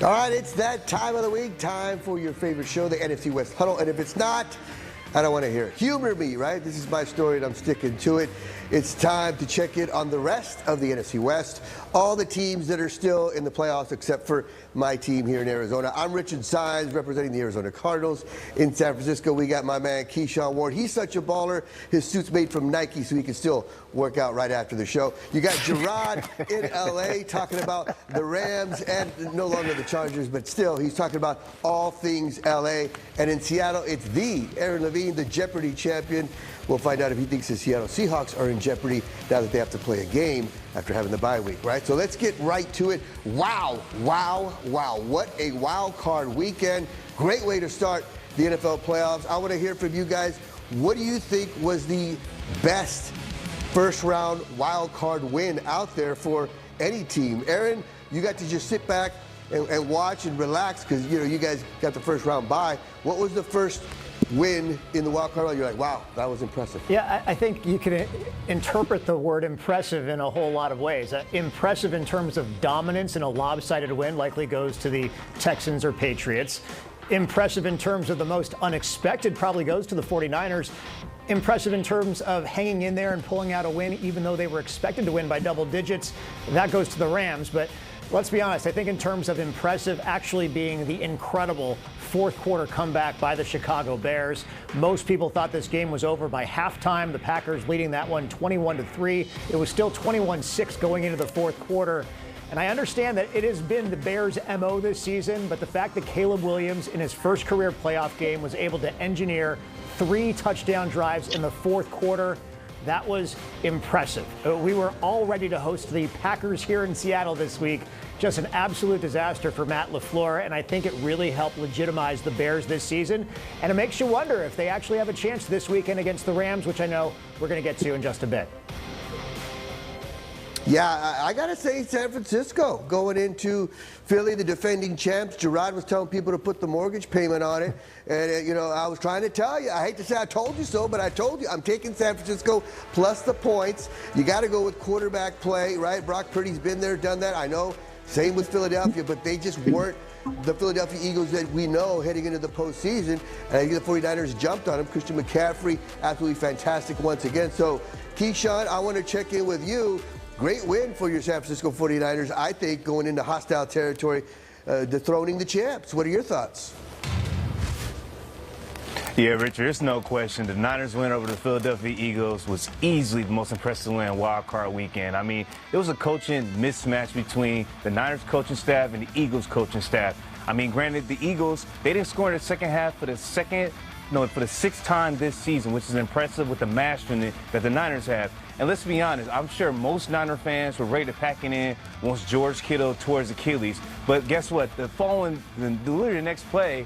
All right, it's that time of the week, time for your favorite show, the NFC West Huddle. And if it's not, I don't want to hear it. Humor me, right? This is my story and I'm sticking to it. It's time to check in on the rest of the NFC West. All the teams that are still in the playoffs except for my team here in Arizona. I'm Richard Sines, representing the Arizona Cardinals. In San Francisco, we got my man Keyshawn Ward. He's such a baller. His suit's made from Nike, so he can still work out right after the show. You got Gerard in L.A. talking about the Rams and no longer the Chargers, but still, he's talking about all things L.A. And in Seattle, it's the Aaron Levine, the Jeopardy champion. We'll find out if he thinks the Seattle Seahawks are in jeopardy now that they have to play a game after having the bye week, right? So let's get right to it. Wow, wow, wow. What a wild card weekend. Great way to start the NFL playoffs. I want to hear from you guys. What do you think was the best first round wild card win out there for any team? Aaron, you got to just sit back and watch and relax because, you know, you guys got the first round bye. What was the first win in the wild card round? You're like, wow, that was impressive. Yeah, I think you can interpret the word impressive in a whole lot of ways. Impressive in terms of dominance, and a lopsided win likely goes to the Texans or Patriots. Impressive in terms of the most unexpected probably goes to the 49ers. Impressive in terms of hanging in there and pulling out a win even though they were expected to win by double digits. That goes to the Rams. But let's be honest, I think in terms of impressive actually being the incredible fourth quarter comeback by the Chicago Bears. Most people thought this game was over by halftime. The Packers leading that one 21-3. It was still 21-6 going into the fourth quarter. And I understand that it has been the Bears' MO this season, but the fact that Caleb Williams in his first career playoff game was able to engineer 3 touchdown drives in the fourth quarter, that was impressive. We were all ready to host the Packers here in Seattle this week. Just an absolute disaster for Matt LaFleur, and I think it really helped legitimize the Bears this season. And it makes you wonder if they actually have a chance this weekend against the Rams, which I know we're going to get to in just a bit. Yeah, I got to say San Francisco going into Philly, the defending champs. Gerard was telling people to put the mortgage payment on it. And, you know, I was trying to tell you, I hate to say I told you so, but I told you I'm taking San Francisco plus the points. You got to go with quarterback play, right? Brock Purdy's been there, done that. I know. Same with Philadelphia, but they just weren't the Philadelphia Eagles that we know heading into the postseason. And I think the 49ers jumped on him. Christian McCaffrey, absolutely fantastic once again. So, Keyshawn, I want to check in with you. Great win for your San Francisco 49ers, I think, going into hostile territory, dethroning the champs. What are your thoughts? Yeah, Richard, there's no question. The Niners win over the Philadelphia Eagles was easily the most impressive win wild card weekend. I mean, it was a coaching mismatch between the Niners coaching staff and the Eagles coaching staff. I mean, granted, the Eagles, they didn't score in the second half for the 6th time this season, which is impressive with the mastery that the Niners have. And let's be honest, I'm sure most Niner fans were ready to pack it in once George Kittle towards Achilles. But guess what? Literally the next play,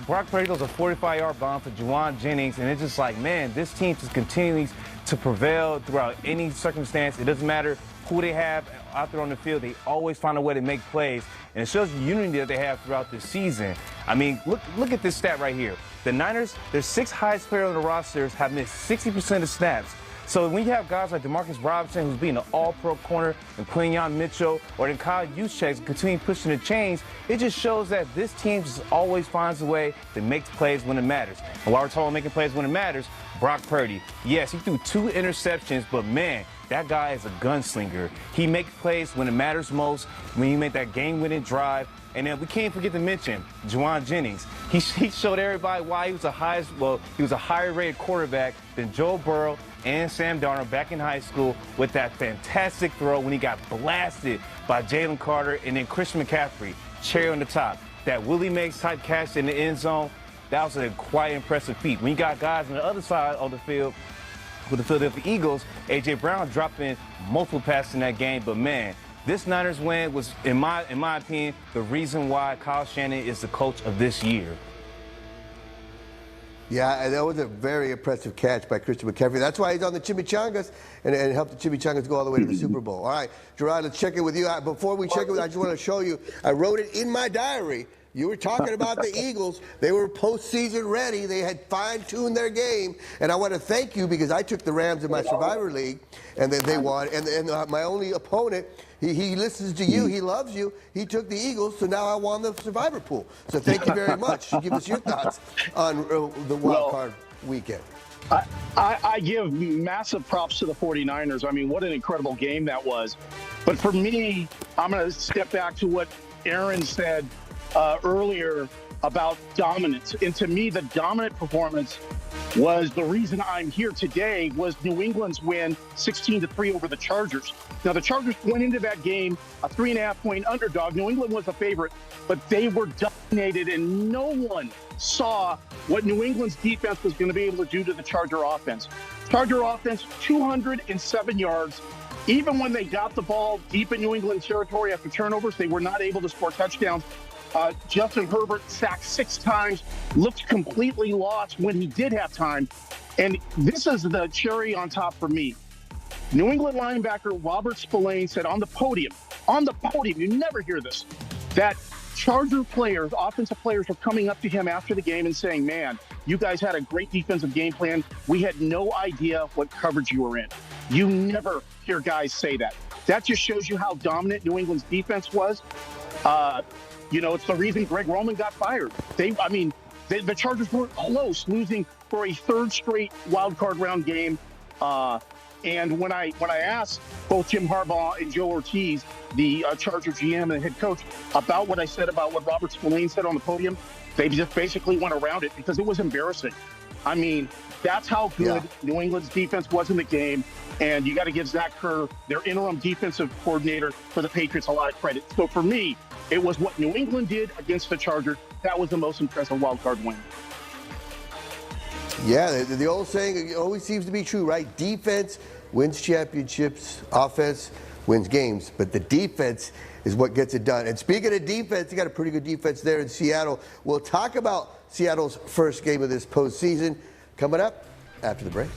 Brock Purdy throws a 45-yard bomb for Juwan Jennings, and it's just like, man, this team just continues to prevail throughout any circumstance. It doesn't matter who they have out there on the field. They always find a way to make plays, and it shows the unity that they have throughout the season. I mean, look at this stat right here. The Niners, their 6 highest players on the rosters have missed 60% of snaps. So when you have guys like DeMarcus Robinson, who's being an all-pro corner, and Quinyon Mitchell, or then Kyle Juszczyk continue pushing the chains, it just shows that this team just always finds a way to make plays when it matters. And while we're talking about making plays when it matters, Brock Purdy, yes, he threw 2 interceptions, but man, that guy is a gunslinger. He makes plays when it matters most, when you make that game-winning drive. And then we can't forget to mention Juwan Jennings. He showed everybody why he was he was a higher-rated quarterback than Joe Burrow and Sam Darnold back in high school with that fantastic throw when he got blasted by Jalen Carter and then Christian McCaffrey, cherry on the top. That Willie Mays type catch in the end zone, that was a quite impressive feat. When you got guys on the other side of the field with the Philadelphia Eagles, A.J. Brown dropping multiple passes in that game, but man, this Niners win was, in my opinion, the reason why Kyle Shanahan is the coach of this year. Yeah, and that was a very impressive catch by Christian McCaffrey. That's why he's on the Chimichangas and helped the Chimichangas go all the way to the Super Bowl. All right, Gerard, let's check in with you. Before we check in with you, I just want to show you, I wrote it in my diary You were talking about the Eagles. They were postseason ready. They had fine-tuned their game. And I want to thank you because I took the Rams in my Survivor League, and then they won. And my only opponent, he listens to you. He loves you. He took the Eagles, so now I won the Survivor pool. So thank you very much. Give us your thoughts on the wild card weekend. I give massive props to the 49ers. I mean, what an incredible game that was. But for me, I'm going to step back to what Aaron said earlier about dominance. And to me, the dominant performance was the reason I'm here today was New England's win 16-3 over the Chargers. Now, the Chargers went into that game a 3.5-point underdog. New England was the favorite, but they were dominated, and no one saw what New England's defense was going to be able to do to the Charger offense. Charger offense, 207 yards. Even when they got the ball deep in New England territory after turnovers, they were not able to score touchdowns. Justin Herbert sacked 6 times, looked completely lost when he did have time. And this is the cherry on top for me. New England linebacker Robert Spillane said on the podium, you never hear this, that Charger players, offensive players, were coming up to him after the game and saying, man, you guys had a great defensive game plan. We had no idea what coverage you were in. You never hear guys say that. That just shows you how dominant New England's defense was. It's the reason Greg Roman got fired. The Chargers weren't close, losing for a third straight wild card round game. And when I asked both Jim Harbaugh and Joe Ortiz, the Charger GM and the head coach, about what I said about what Robert Spillane said on the podium, they just basically went around it because it was embarrassing. I mean, that's how good New England's defense was in the game. And you got to give Zach Kerr, their interim defensive coordinator for the Patriots, a lot of credit. So for me, it was what New England did against the Chargers. That was the most impressive wild card win. Yeah, the old saying always seems to be true, right? Defense wins championships, offense wins games, but the defense is what gets it done. And speaking of defense, you got a pretty good defense there in Seattle. We'll talk about Seattle's first game of this postseason coming up after the break.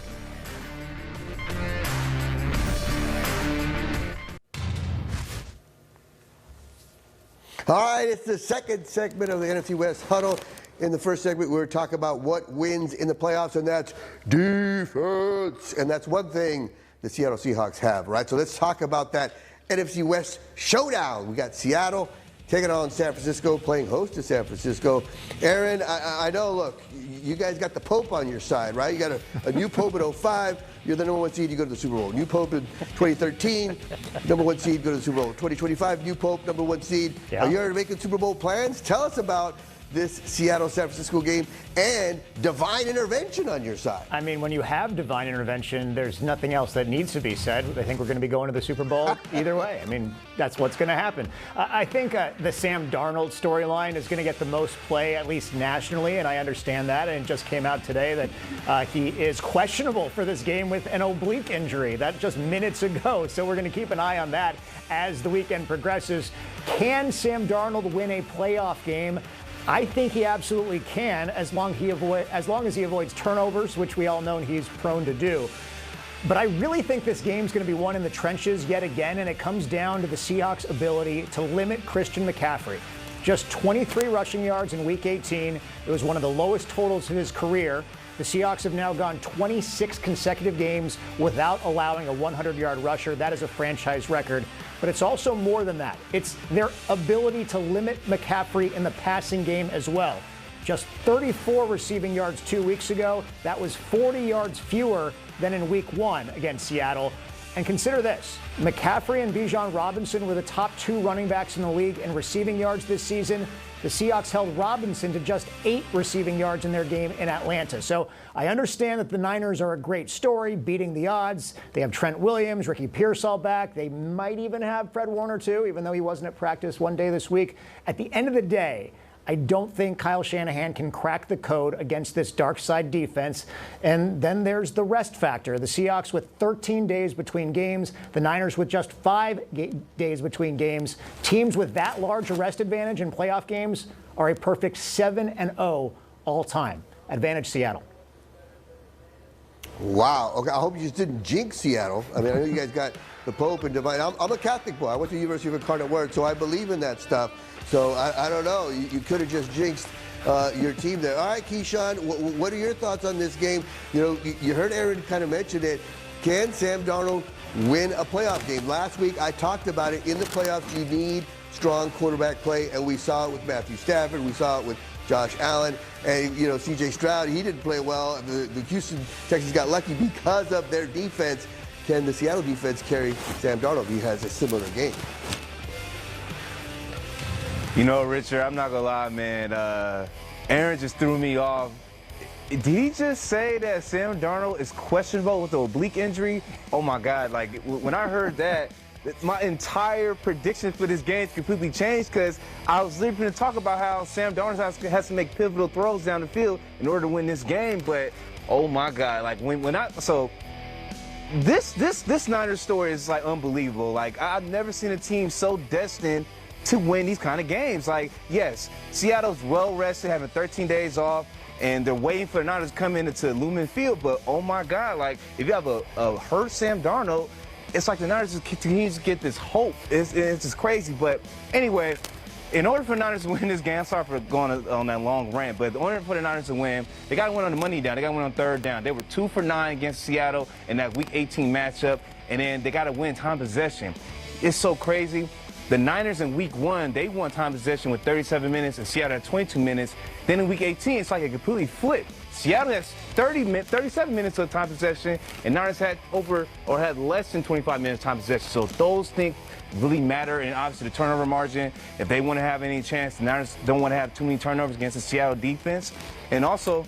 All right, it's the second segment of the NFC West Huddle. In the first segment, we were talking about what wins in the playoffs, and that's defense. And that's one thing the Seattle Seahawks have, right? So let's talk about that NFC West showdown. We got Seattle taking on San Francisco, playing host to San Francisco. Aaron, I know, look, you guys got the Pope on your side, right? You got a new Pope in 05. You're the number 1 seed, you go to the Super Bowl. New Pope in 2013, number 1 seed, go to the Super Bowl. 2025, new Pope, number 1 seed. Yeah. Are you already making Super Bowl plans? Tell us about this Seattle-San Francisco game and divine intervention on your side. I mean, when you have divine intervention, there's nothing else that needs to be said. I think we're going to be going to the Super Bowl either way. I mean, that's what's going to happen. I think the Sam Darnold storyline is going to get the most play, at least nationally, and I understand that. And it just came out today that he is questionable for this game with an oblique injury. That just minutes ago. So we're going to keep an eye on that as the weekend progresses. Can Sam Darnold win a playoff game? I think he absolutely can, as long as he avoids turnovers, which we all know he's prone to do. But I really think this game's going to be won in the trenches yet again, and it comes down to the Seahawks' ability to limit Christian McCaffrey. Just 23 rushing yards in Week 18. It was one of the lowest totals of his career. The Seahawks have now gone 26 consecutive games without allowing a 100-yard rusher. That is a franchise record. But it's also more than that. It's their ability to limit McCaffrey in the passing game as well. Just 34 receiving yards 2 weeks ago. That was 40 yards fewer than in Week 1 against Seattle. And consider this, McCaffrey and Bijan Robinson were the top 2 running backs in the league in receiving yards this season. The Seahawks held Robinson to just 8 receiving yards in their game in Atlanta. So I understand that the Niners are a great story, beating the odds. They have Trent Williams, Ricky Pearsall back. They might even have Fred Warner too, even though he wasn't at practice one day this week. At the end of the day, I don't think Kyle Shanahan can crack the code against this dark side defense. And then there's the rest factor. The Seahawks with 13 days between games, the Niners with just 5 days between games. Teams with that large a rest advantage in playoff games are a perfect 7-0 all time. Advantage Seattle. Wow. Okay, I hope you just didn't jinx Seattle. I mean, I know you guys got the Pope and Divine. I'm a Catholic boy. I went to the University of Incarnate Word, so I believe in that stuff. So I don't know. You could have just jinxed your team there. All right, Keyshawn, what are your thoughts on this game? You know, you heard Aaron kind of mention it. Can Sam Darnold win a playoff game? Last week I talked about it. In the playoffs, you need strong quarterback play, and we saw it with Matthew Stafford. We saw it with Josh Allen. And, you know, C.J. Stroud, he didn't play well. The Houston Texans got lucky because of their defense. Can the Seattle defense carry Sam Darnold? He has a similar game. You know, Richard, I'm not going to lie, man. Aaron just threw me off. Did he just say that Sam Darnold is questionable with the oblique injury? Oh, my God. Like, when I heard that, my entire prediction for this game completely changed because I was literally going to talk about how Sam Darnold has to make pivotal throws down the field in order to win this game. But, oh, my God. Like, this Niners story is, like, unbelievable. Like, I've never seen a team so destined to win these kind of games. Like, yes, Seattle's well-rested, having 13 days off, and they're waiting for the Niners to come into Lumen Field. But, oh, my God, like, if you have a hurt Sam Darnold, it's like the Niners just continue to get this hope. It's just crazy. But, anyway, in order for the Niners to win this game, I'm sorry for going on that long rant, but in order for the Niners to win, they got to win on the money down. They got to win on third down. They were 2 for 9 against Seattle in that Week 18 matchup, and then they got to win time possession. It's so crazy. The Niners in Week 1, they won time possession with 37 minutes, and Seattle had 22 minutes. Then in Week 18, it's like a completely flip. Seattle has 37 minutes of time possession, and Niners had less than 25 minutes time possession. So those things really matter, and obviously the turnover margin. If they want to have any chance, the Niners don't want to have too many turnovers against the Seattle defense. And also,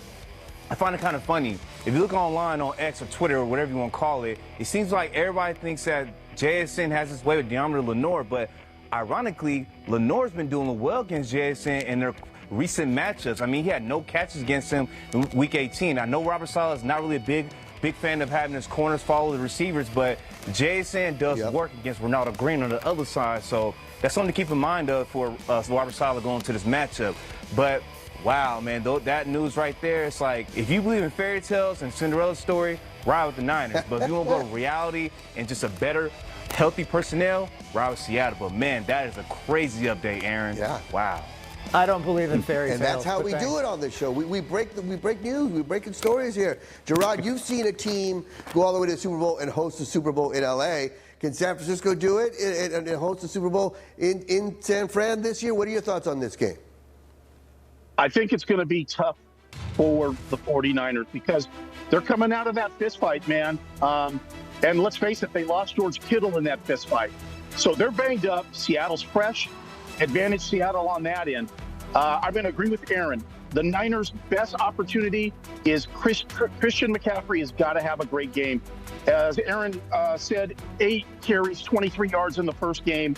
I find it kind of funny. If you look online on X or Twitter or whatever you want to call it, it seems like everybody thinks that JSN has his way with DeAndre Lenore, but ironically, Lenore's been doing well against JSN in their recent matchups. I mean, he had no catches against him in Week 18. I know Robert Saleh is not really a big fan of having his corners follow the receivers, but JSN does work against Ronaldo Green on the other side, so that's something to keep in mind for Robert Saleh going to this matchup. But wow, man, that news right there, it's like, if you believe in fairy tales and Cinderella story, ride with the Niners. But if you want to go to reality and just a better, healthy personnel, ride with Seattle. But, man, that is a crazy update, Aaron. Yeah. Wow. I don't believe in fairy tales. And that's how we do it on this show. We break news. We're breaking stories here. Gerard, you've seen a team go all the way to the Super Bowl and host the Super Bowl in L.A. Can San Francisco do it and host the Super Bowl in San Fran this year? What are your thoughts on this game? I think it's going to be tough for the 49ers because they're coming out of that fist fight, man. And let's face it, they lost George Kittle in that fist fight. So they're banged up. Seattle's fresh. Advantage Seattle on that end. I'm going to agree with Aaron. The Niners' best opportunity is Christian McCaffrey has got to have a great game. As Aaron said, 8 carries, 23 yards in the first game.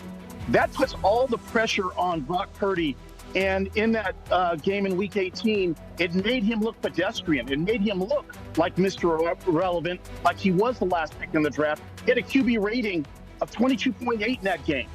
That puts all the pressure on Brock Purdy. And in that game in Week 18, it made him look pedestrian. It made him look like Mr. Irrelevant, like he was the last pick in the draft. He had a QB rating of 22.8 in that game.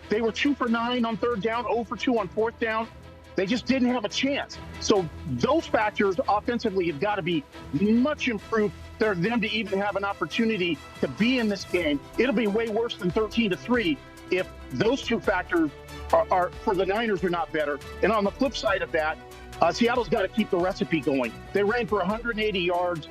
They were 2 for 9 on third down, 0 for 2 on fourth down. They just didn't have a chance. So those factors offensively have got to be much improved for them to even have an opportunity to be in this game. It'll be way worse than 13-3 if those two factors are for the Niners are not better. And on the flip side of that, Seattle's got to keep the recipe going. They ran for 180 yards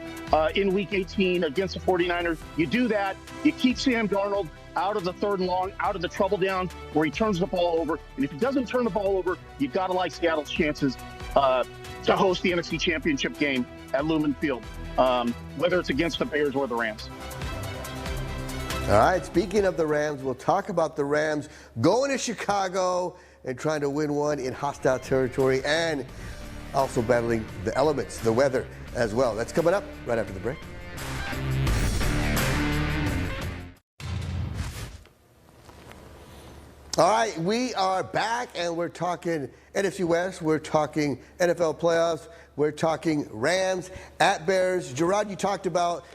in Week 18 against the 49ers. You do that, you keep Sam Darnold out of the third and long, out of the trouble down where he turns the ball over. And if he doesn't turn the ball over, you've got to like Seattle's chances to host the NFC Championship game at Lumen Field, whether it's against the Bears or the Rams. All right, speaking of the Rams, we'll talk about the Rams going to Chicago and trying to win one in hostile territory and also battling the elements, the weather as well. That's coming up right after the break. All right, we are back and we're talking NFC West. We're talking NFL playoffs. We're talking Rams at Bears. Gerard, you talked about,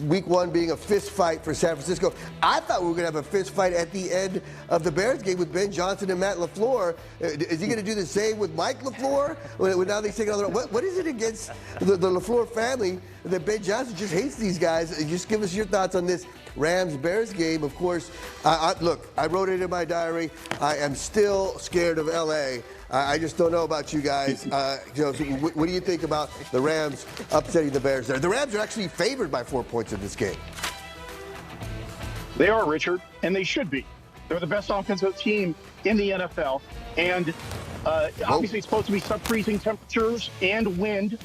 week one being a fist fight for San Francisco. I thought we were going to have a fist fight at the end of the Bears game with Ben Johnson and Matt LaFleur. Is he going to do the same with Mike LaFleur? When now they're taking on what is it against the LaFleur family that Ben Johnson just hates these guys? Just give us your thoughts on this Rams-Bears game. Of course, look, I wrote it in my diary. I am still scared of L.A. I just don't know about you guys. So what do you think about the Rams upsetting the Bears there? The Rams are actually favored by 4 points in this game. They are, Richard, and they should be. They're the best offensive team in the NFL. And obviously it's supposed to be sub-freezing temperatures and wind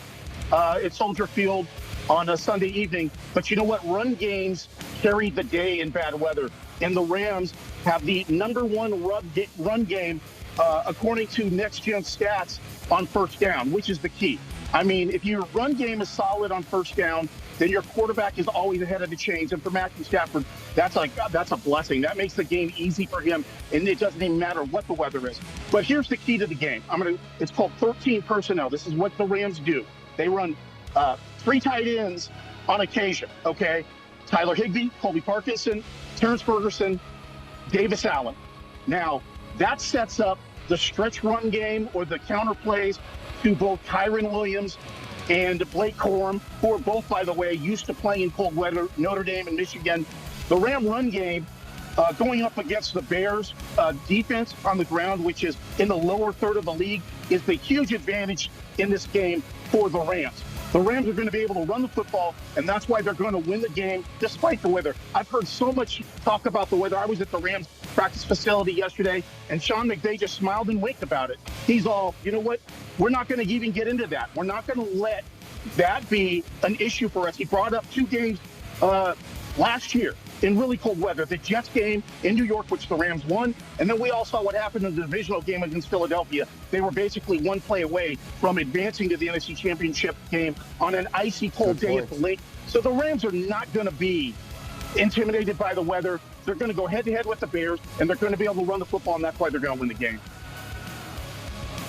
at Soldier Field on a Sunday evening. But you know what? Run games carry the day in bad weather. And the Rams have the #1 run game according to Next Gen Stats on first down, which is the key. I mean, if your run game is solid on first down, then your quarterback is always ahead of the chains. And for Matthew Stafford, that's a blessing. That makes the game easy for him, and it doesn't even matter what the weather is. But here's the key to the game. It's called 13 personnel. This is what the Rams do. They run 3 tight ends on occasion, okay? Tyler Higbee, Colby Parkinson, Terrence Ferguson, Davis Allen. Now, that sets up the stretch run game or the counter plays to both Kyron Williams and Blake Corum, who are both, by the way, used to playing in cold weather, Notre Dame and Michigan. The Ram run game going up against the Bears defense on the ground, which is in the lower third of the league, is the huge advantage in this game for the Rams. The Rams are going to be able to run the football, and that's why they're going to win the game despite the weather. I've heard so much talk about the weather. I was at the Rams practice facility yesterday, and Sean McVay just smiled and winked about it. He's all, you know what? We're not going to even get into that. We're not going to let that be an issue for us. He brought up 2 games last year in really cold weather. The Jets game in New York, which the Rams won, and then we all saw what happened in the divisional game against Philadelphia. They were basically 1 play away from advancing to the NFC Championship game on an icy cold day at the lake. So the Rams are not going to be intimidated by the weather. They're going to go head-to-head with the Bears, and they're going to be able to run the football, and that's why they're going to win the game.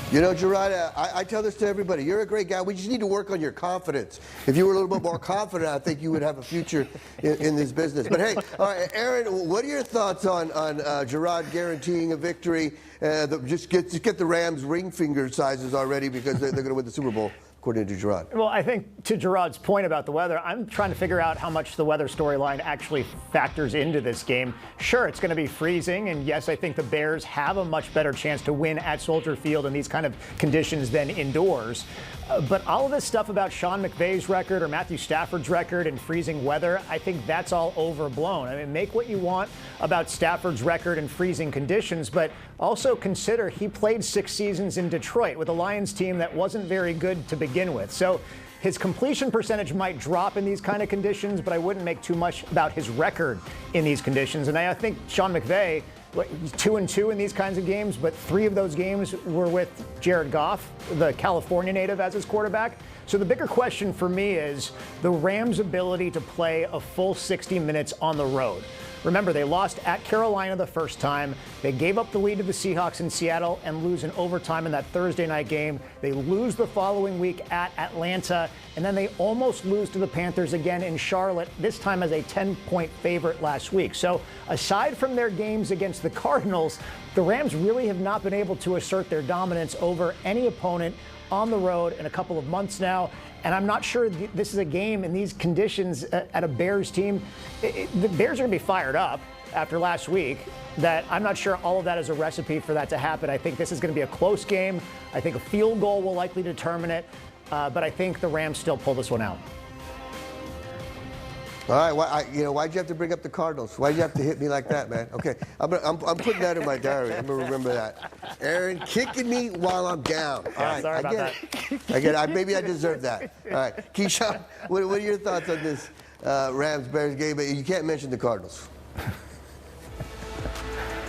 Gerard, I tell this to everybody. You're a great guy. We just need to work on your confidence. If you were a little bit more confident, I think you would have a future in this business. But, hey, all right, Aaron, what are your thoughts on Gerard guaranteeing a victory? Just get the Rams ring finger sizes already because they're going to win the Super Bowl, according to Gerard. Well, I think to Gerard's point about the weather, I'm trying to figure out how much the weather storyline actually factors into this game. Sure, it's going to be freezing, and yes, I think the Bears have a much better chance to win at Soldier Field in these kind of conditions than indoors. But all of this stuff about Sean McVay's record or Matthew Stafford's record in freezing weather, I think that's all overblown. I mean, make what you want about Stafford's record in freezing conditions, but also consider he played 6 seasons in Detroit with a Lions team that wasn't very good to begin with. So his completion percentage might drop in these kind of conditions, but I wouldn't make too much about his record in these conditions. And I think Sean McVay, he's 2-2 in these kinds of games, but 3 of those games were with Jared Goff, the California native, as his quarterback. So the bigger question for me is the Rams' ability to play a full 60 minutes on the road. Remember, they lost at Carolina the first time. They gave up the lead to the Seahawks in Seattle and lose in overtime in that Thursday night game. They lose the following week at Atlanta, and then they almost lose to the Panthers again in Charlotte, this time as a 10-point favorite last week. So aside from their games against the Cardinals, the Rams really have not been able to assert their dominance over any opponent on the road in a couple of months now. And I'm not sure this is a game in these conditions at a Bears team. The Bears are going to be fired up after last week. That I'm not sure all of that is a recipe for that to happen. I think this is going to be a close game. I think a field goal will likely determine it. But I think the Rams still pull this one out. All right, why'd you have to bring up the Cardinals? Why'd you have to hit me like that, man? Okay, I'm putting that in my diary. I'm going to remember that. Aaron kicking me while I'm down. All right, sorry about that. I get it. Maybe I deserve that. All right, Keyshawn, what are your thoughts on this Rams-Bears game? But you can't mention the Cardinals.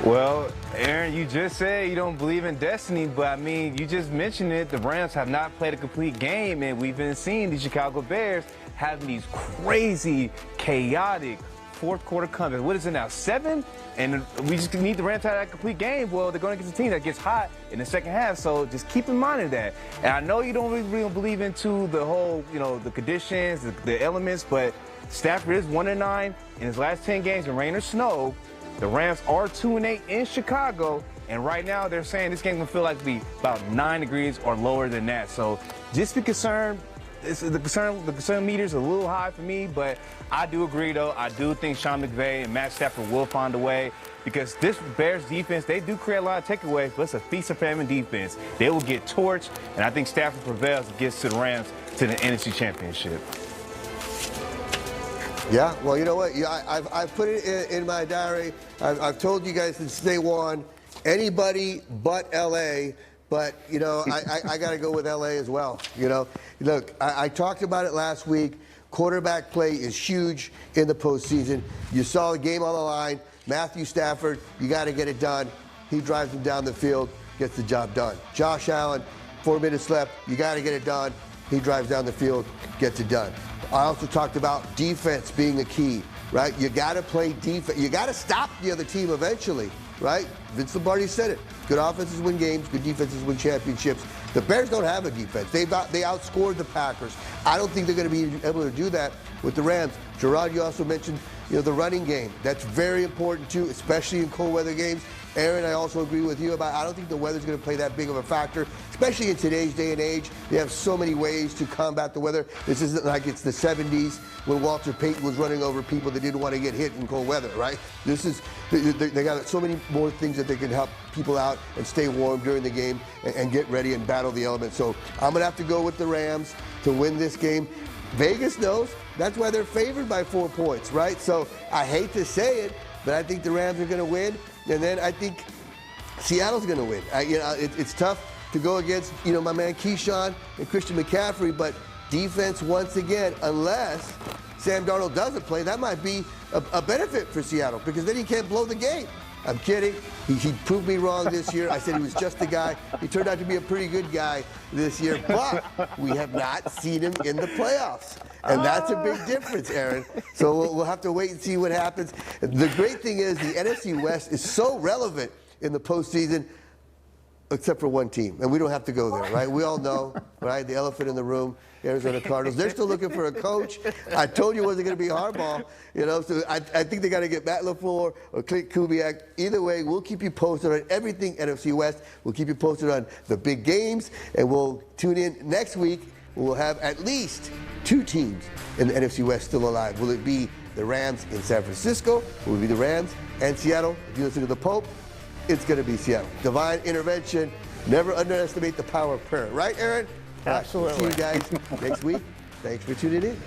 Well, Aaron, you just said you don't believe in destiny, but I mean, you just mentioned it. The Rams have not played a complete game, and we've been seeing the Chicago Bears having these crazy, chaotic, fourth quarter comeback. What is it now, 7? And we just need the Rams to have that complete game. Well, they're going against a team that gets hot in the second half, so just keep in mind of that. And I know you don't really believe into the whole, the conditions, the elements, but Stafford is 1-9 in his last 10 games in rain or snow. The Rams are 2-8 in Chicago, and right now they're saying this game will feel like to be about 9 degrees or lower than that. So just be concerned. The concern meter is a little high for me, but I do agree, though. I do think Sean McVay and Matt Stafford will find a way, because this Bears defense, they do create a lot of takeaways, but it's a feast or famine defense. They will get torched, and I think Stafford prevails and gets to the Rams to the NFC Championship. Yeah, well, you know what? Yeah, I've put it in my diary. I've told you guys since day one, anybody but L.A., but, I got to go with L.A. as well. Look, I talked about it last week. Quarterback play is huge in the postseason. You saw the game on the line. Matthew Stafford, you got to get it done. He drives them down the field, gets the job done. Josh Allen, 4 minutes left. You got to get it done. He drives down the field, gets it done. I also talked about defense being the key, right? You got to play defense. You got to stop the other team eventually, right? Vince Lombardi said it. Good offenses win games. Good defenses win championships. The Bears don't have a defense. They outscored the Packers. I don't think they're going to be able to do that with the Rams. Gerard, you also mentioned, the running game. That's very important too, especially in cold weather games. Aaron, I also agree with you about, I don't think the weather's going to play that big of a factor, especially in today's day and age. They have so many ways to combat the weather. This isn't like it's the 70s when Walter Payton was running over people that didn't want to get hit in cold weather, right? They got so many more things that they can help people out and stay warm during the game and get ready and battle the elements. So I'm going to have to go with the Rams to win this game. Vegas knows that's why they're favored by 4 points, right? So I hate to say it, but I think the Rams are going to win. And then I think Seattle's going to win. It's tough to go against, my man Keyshawn and Christian McCaffrey, but defense once again, unless Sam Darnold doesn't play, that might be a benefit for Seattle, because then he can't blow the game. I'm kidding. He proved me wrong this year. I said he was just a guy. He turned out to be a pretty good guy this year, but we have not seen him in the playoffs. And that's a big difference, Aaron. So we'll have to wait and see what happens. The great thing is the NFC West is so relevant in the postseason, except for one team. And we don't have to go there, right? We all know, right? The elephant in the room, Arizona Cardinals. They're still looking for a coach. I told you it wasn't going to be Harbaugh. So I think they got to get Matt LaFleur or Clint Kubiak. Either way, we'll keep you posted on everything NFC West. We'll keep you posted on the big games, and we'll tune in next week. We'll have at least 2 teams in the NFC West still alive. Will it be the Rams in San Francisco? Will it be the Rams and Seattle? If you listen to the Pope, it's going to be Seattle. Divine intervention. Never underestimate the power of prayer. Right, Aaron? Absolutely. See you guys next week. Thanks for tuning in.